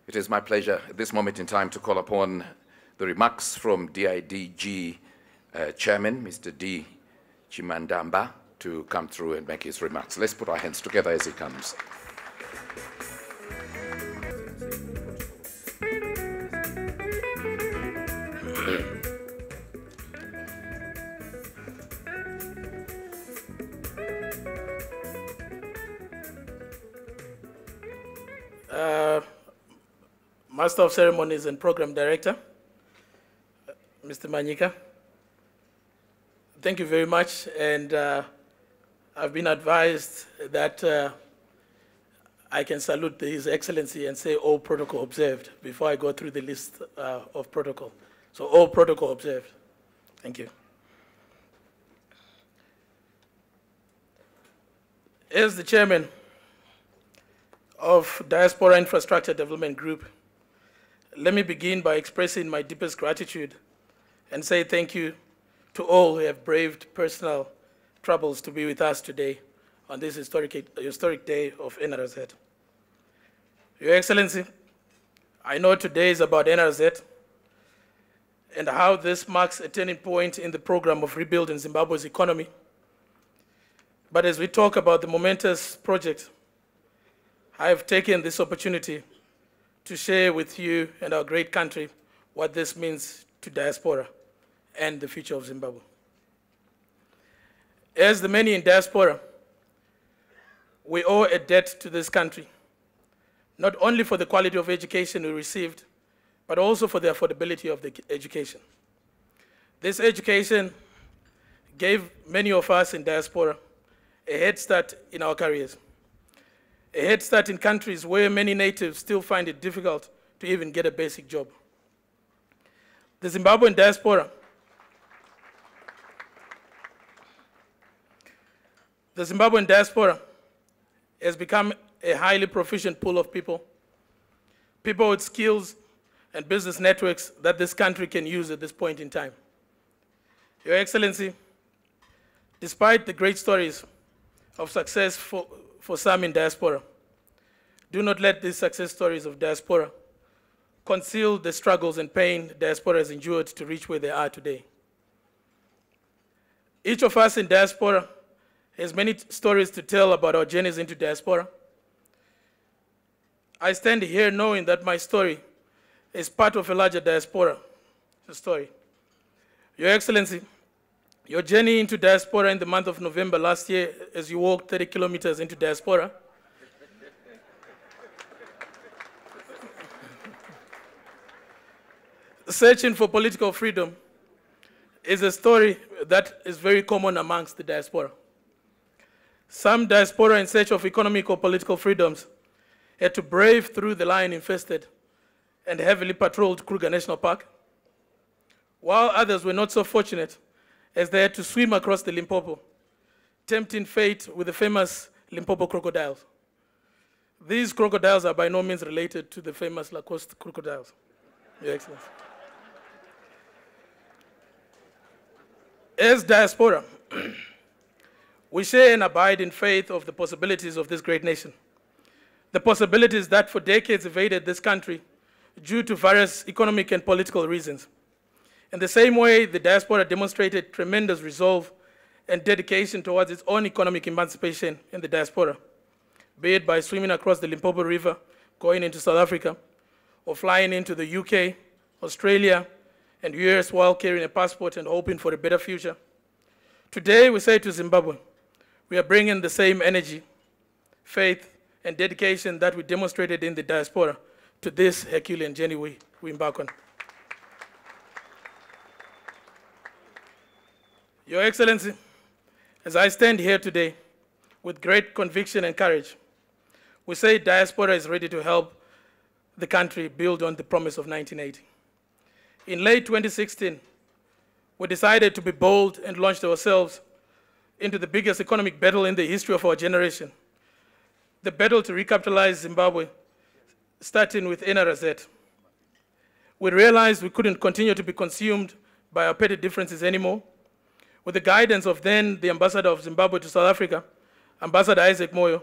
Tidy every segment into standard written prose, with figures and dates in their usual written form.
It is my pleasure at this moment in time to call upon the remarks from DIDG Chairman, Mr. D. Chimhandamba, to come through and make his remarks. Let's put our hands together as he comes. Master of Ceremonies and Program Director, Mr. Manyika, thank you very much. And I've been advised that I can salute His Excellency and say all protocol observed before I go through the list of protocol. So all protocol observed. Thank you. As the chairman of Diaspora Infrastructure Development Group, let me begin by expressing my deepest gratitude and say thank you to all who have braved personal troubles to be with us today on this historic day of NRZ. Your Excellency, I know today is about NRZ and how this marks a turning point in the program of rebuilding Zimbabwe's economy. But as we talk about the momentous project, I have taken this opportunity to share with you and our great country what this means to diaspora and the future of Zimbabwe. As the many in diaspora, we owe a debt to this country, not only for the quality of education we received, but also for the affordability of the education. This education gave many of us in diaspora a head start in our careers, a head start in countries where many natives still find it difficult to even get a basic job. The Zimbabwean diaspora has become a highly proficient pool of people with skills and business networks that this country can use at this point in time. Your Excellency, despite the great stories of success for some in diaspora, do not let these success stories of diaspora conceal the struggles and pain diaspora has endured to reach where they are today. Each of us in diaspora has many stories to tell about our journeys into diaspora. I stand here knowing that my story is part of a larger diaspora story. Your Excellency, your journey into diaspora in the month of November last year, as you walked 30 kilometers into diaspora, searching for political freedom, is a story that is very common amongst the diaspora. Some diaspora in search of economic or political freedoms had to brave through the lion-infested and heavily patrolled Kruger National Park, while others were not so fortunate as they had to swim across the Limpopo, tempting fate with the famous Limpopo crocodiles. These crocodiles are by no means related to the famous Lacoste crocodiles, Your Excellency. As diaspora, we share and abide in faith of the possibilities of this great nation, the possibilities that for decades evaded this country due to various economic and political reasons. In the same way, the diaspora demonstrated tremendous resolve and dedication towards its own economic emancipation in the diaspora, be it by swimming across the Limpopo River, going into South Africa, or flying into the UK, Australia, and US while carrying a passport and hoping for a better future. Today, we say to Zimbabwe, we are bringing the same energy, faith, and dedication that we demonstrated in the diaspora to this Herculean journey we embark on. Your Excellency, as I stand here today with great conviction and courage, we say diaspora is ready to help the country build on the promise of 1980. In late 2016, we decided to be bold and launched ourselves into the biggest economic battle in the history of our generation, the battle to recapitalize Zimbabwe, starting with NRZ. We realized we couldn't continue to be consumed by our petty differences anymore. With the guidance of then the ambassador of Zimbabwe to South Africa, Ambassador Isaac Moyo,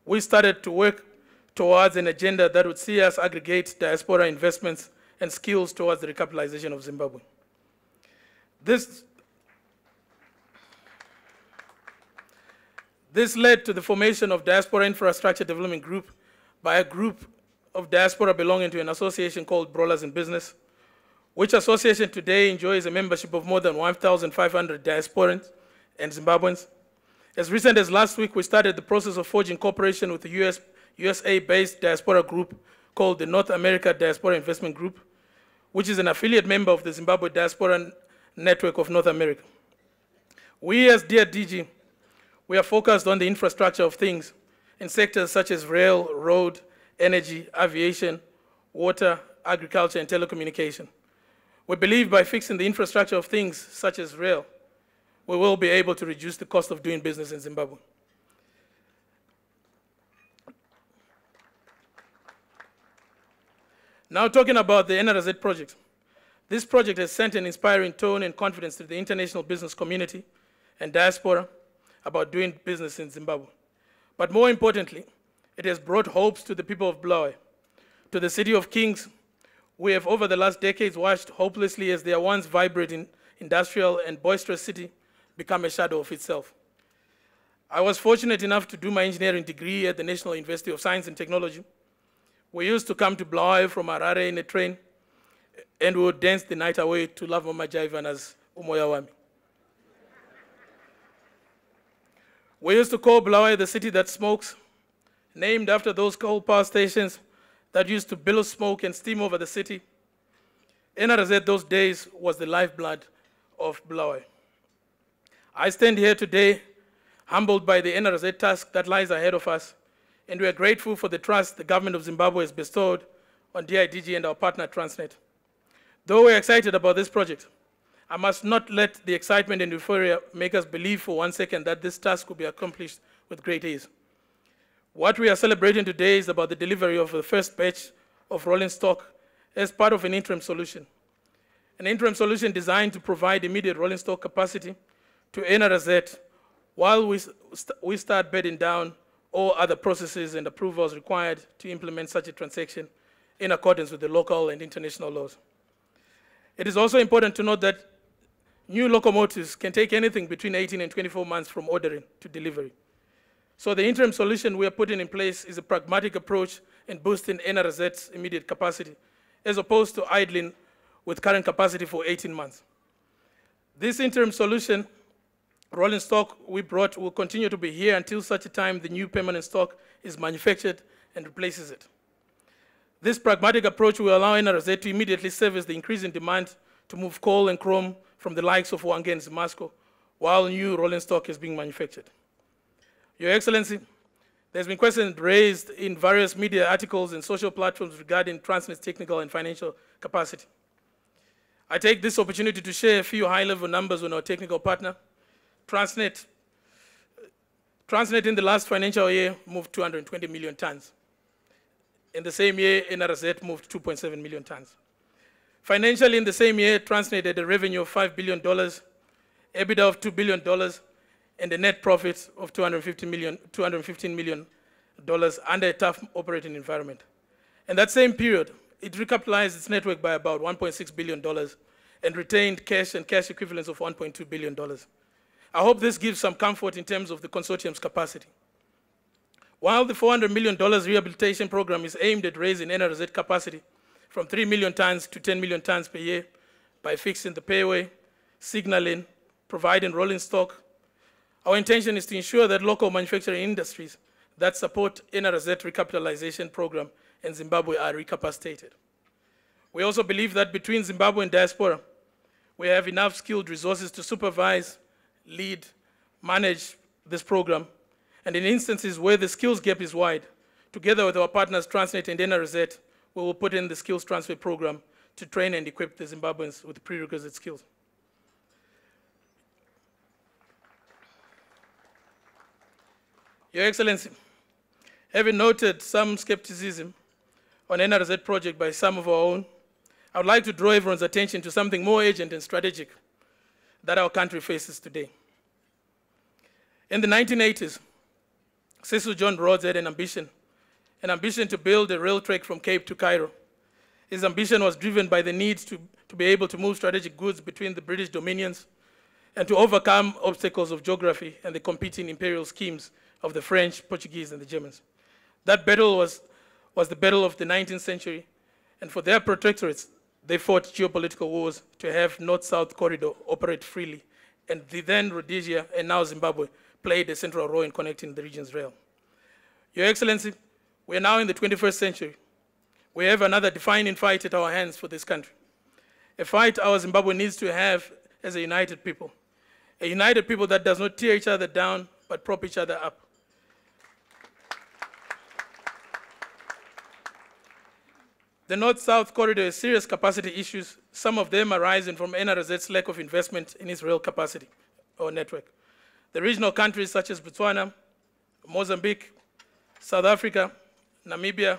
we started to work towards an agenda that would see us aggregate diaspora investments and skills towards the recapitalization of Zimbabwe. This led to the formation of Diaspora Infrastructure Development Group by a group of diaspora belonging to an association called Brawlers in Business, which association today enjoys a membership of more than 1,500 diasporans and Zimbabweans. As recent as last week, we started the process of forging cooperation with the USA-based diaspora group called the North America Diaspora Investment Group, which is an affiliate member of the Zimbabwe Diaspora Network of North America. We as DIDG, we are focused on the infrastructure of things in sectors such as rail, road, energy, aviation, water, agriculture, and telecommunication. We believe by fixing the infrastructure of things such as rail, we will be able to reduce the cost of doing business in Zimbabwe. Now talking about the NRZ project. This project has sent an inspiring tone and confidence to the international business community and diaspora about doing business in Zimbabwe. But more importantly, it has brought hopes to the people of Bulawayo. To the city of Kings, we have over the last decades watched hopelessly as their once vibrant industrial and boisterous city become a shadow of itself. I was fortunate enough to do my engineering degree at the National University of Science and Technology. We used to come to Bulawayo from Harare in a train, and we would dance the night away to Love Mama Jaivana's Umoya Wami. We used to call Bulawayo the city that smokes, named after those coal power stations that used to billow smoke and steam over the city. NRZ those days was the lifeblood of Bulawayo. I stand here today humbled by the NRZ task that lies ahead of us, and we are grateful for the trust the government of Zimbabwe has bestowed on DIDG and our partner Transnet. Though we're excited about this project, I must not let the excitement and euphoria make us believe for 1 second that this task will be accomplished with great ease. What we are celebrating today is about the delivery of the first batch of rolling stock as part of an interim solution. An interim solution designed to provide immediate rolling stock capacity to NRZ while we start bedding down all other processes and approvals required to implement such a transaction in accordance with the local and international laws. It is also important to note that new locomotives can take anything between 18 and 24 months from ordering to delivery. So the interim solution we are putting in place is a pragmatic approach in boosting NRZ's immediate capacity, as opposed to idling with current capacity for 18 months. This interim solution, rolling stock we brought, will continue to be here until such a time the new permanent stock is manufactured and replaces it. This pragmatic approach will allow NRZ to immediately service the increasing demand to move coal and chrome from the likes of Hwange and Zimasco, while new rolling stock is being manufactured. Your Excellency, there's been questions raised in various media articles and social platforms regarding Transnet's technical and financial capacity. I take this opportunity to share a few high-level numbers on our technical partner. Transnet in the last financial year moved 220 million tons. In the same year, NRZ moved 2.7 million tons. Financially, in the same year, Transnet had a revenue of $5 billion, EBITDA of $2 billion, and a net profit of $215 million under a tough operating environment. In that same period, it recapitalized its network by about $1.6 billion and retained cash and cash equivalents of $1.2 billion. I hope this gives some comfort in terms of the consortium's capacity. While the $400 million rehabilitation program is aimed at raising NRZ capacity from 3 million tons to 10 million tons per year by fixing the payway, signaling, providing rolling stock, our intention is to ensure that local manufacturing industries that support NRZ recapitalization program in Zimbabwe are recapacitated. We also believe that between Zimbabwe and diaspora, we have enough skilled resources to supervise, lead, manage this program, and in instances where the skills gap is wide, together with our partners Transnet and NRZ, we will put in the skills transfer program to train and equip the Zimbabweans with prerequisite skills. Your Excellency, having noted some skepticism on NRZ project by some of our own, I would like to draw everyone's attention to something more urgent and strategic that our country faces today. In the 1980s, Cecil John Rhodes had an ambition an ambition to build a rail track from Cape to Cairo. His ambition was driven by the need to be able to move strategic goods between the British dominions and to overcome obstacles of geography and the competing imperial schemes of the French, Portuguese, and the Germans. That battle was the battle of the 19th century, and for their protectorates, they fought geopolitical wars to have North-South corridor operate freely, and the then Rhodesia and now Zimbabwe played a central role in connecting the region's rail. Your Excellency, we are now in the 21st century. We have another defining fight at our hands for this country. A fight our Zimbabwe needs to have as a united people. A united people that does not tear each other down, but prop each other up. The North-South corridor has serious capacity issues, some of them arising from NRZ's lack of investment in its rail capacity or network. The regional countries such as Botswana, Mozambique, South Africa, Namibia,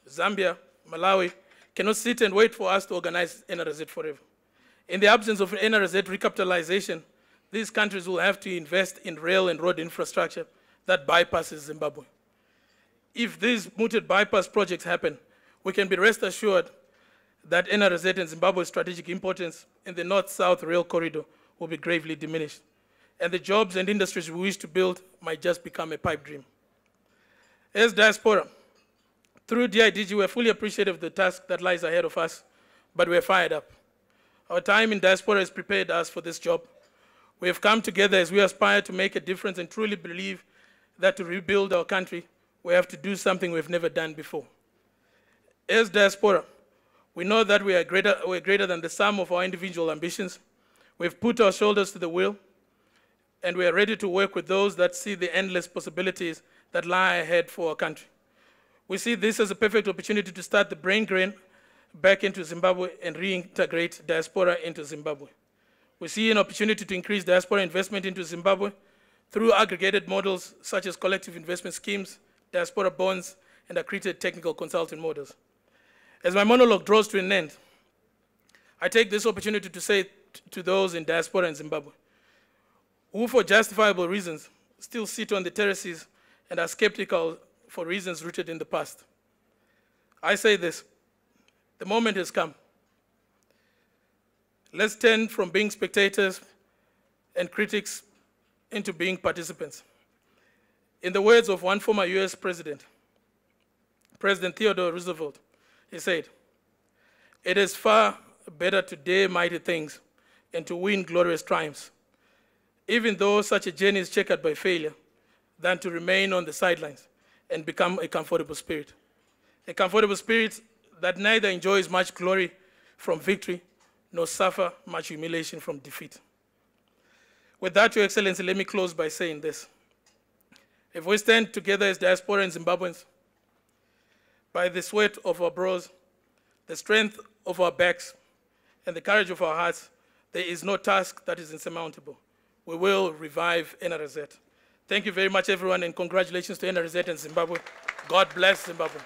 Zambia, Malawi cannot sit and wait for us to organize NRZ forever. In the absence of NRZ recapitalization, these countries will have to invest in rail and road infrastructure that bypasses Zimbabwe. If these mooted bypass projects happen, we can be rest assured that NRZ and Zimbabwe's strategic importance in the North-South rail corridor will be gravely diminished, and the jobs and industries we wish to build might just become a pipe dream. As diaspora, through DIDG, we are fully appreciative of the task that lies ahead of us, but we are fired up. Our time in diaspora has prepared us for this job. We have come together as we aspire to make a difference and truly believe that to rebuild our country, we have to do something we've never done before. As diaspora, we know that we're greater than the sum of our individual ambitions. We've put our shoulders to the wheel, and we are ready to work with those that see the endless possibilities that lie ahead for our country. We see this as a perfect opportunity to start the brain drain back into Zimbabwe and reintegrate diaspora into Zimbabwe. We see an opportunity to increase diaspora investment into Zimbabwe through aggregated models such as collective investment schemes, diaspora bonds, and accredited technical consulting models. As my monologue draws to an end, I take this opportunity to say to those in diaspora in Zimbabwe, who for justifiable reasons still sit on the terraces and are skeptical for reasons rooted in the past. I say this, the moment has come. Let's turn from being spectators and critics into being participants. In the words of one former US president, President Theodore Roosevelt, he said, "It is far better to dare mighty things and to win glorious triumphs, even though such a journey is checkered by failure, than to remain on the sidelines and become a comfortable spirit. A comfortable spirit that neither enjoys much glory from victory nor suffer much humiliation from defeat." With that, Your Excellency, let me close by saying this. If we stand together as diaspora and Zimbabweans, by the sweat of our brows, the strength of our backs, and the courage of our hearts, there is no task that is insurmountable. We will revive NRZ. Thank you very much, everyone, and congratulations to NRZ and Zimbabwe. God bless Zimbabwe.